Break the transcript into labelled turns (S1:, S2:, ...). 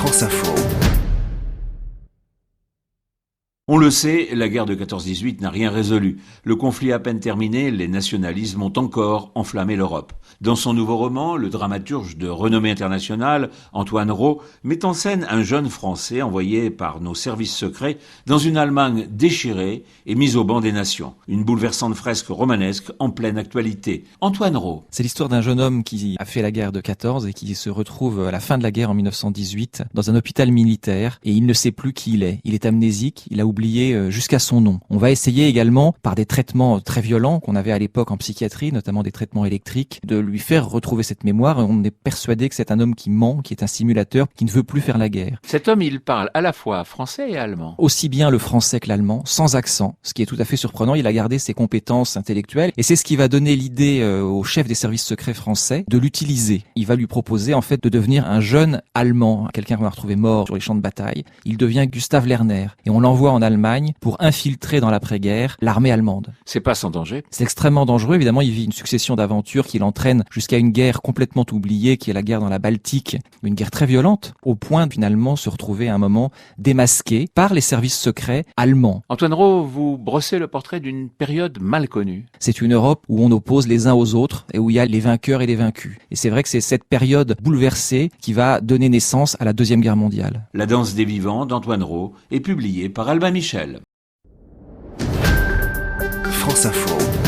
S1: France Info.
S2: On le sait, la guerre de 14-18 n'a rien résolu. Le conflit à peine terminé, les nationalismes ont encore enflammé l'Europe. Dans son nouveau roman, le dramaturge de renommée internationale, Antoine Rau, met en scène un jeune Français envoyé par nos services secrets dans une Allemagne déchirée et mise au banc des nations. Une bouleversante fresque romanesque en pleine actualité. Antoine Rau.
S3: C'est l'histoire d'un jeune homme qui a fait la guerre de 14 et qui se retrouve à la fin de la guerre en 1918 dans un hôpital militaire et il ne sait plus qui il est. Il est amnésique, il a oublié jusqu'à son nom. On va essayer également, par des traitements très violents qu'on avait à l'époque en psychiatrie, notamment des traitements électriques, de lui faire retrouver cette mémoire. Et on est persuadé que c'est un homme qui ment, qui est un simulateur, qui ne veut plus faire la guerre.
S2: Cet homme, il parle à la fois français et allemand.
S3: Aussi bien le français que l'allemand, sans accent, ce qui est tout à fait surprenant. Il a gardé ses compétences intellectuelles et c'est ce qui va donner l'idée au chef des services secrets français de l'utiliser. Il va lui proposer en fait de devenir un jeune allemand, quelqu'un qu'on a retrouvé mort sur les champs de bataille. Il devient Gustav Lerner et on l'envoie en Allemagne pour infiltrer dans l'après-guerre l'armée allemande.
S2: C'est pas sans danger.
S3: C'est extrêmement dangereux. Évidemment, il vit une succession d'aventures qui l'entraînent jusqu'à une guerre complètement oubliée, qui est la guerre dans la Baltique. Une guerre très violente, au point de finalement se retrouver à un moment démasqué par les services secrets allemands.
S2: Antoine Rau, vous brossez le portrait d'une période mal connue.
S3: C'est une Europe où on oppose les uns aux autres et où il y a les vainqueurs et les vaincus. Et c'est vrai que c'est cette période bouleversée qui va donner naissance à la Deuxième Guerre mondiale.
S2: La danse des vivants d'Antoine Rau est publiée par Albin Michel.
S1: France Info.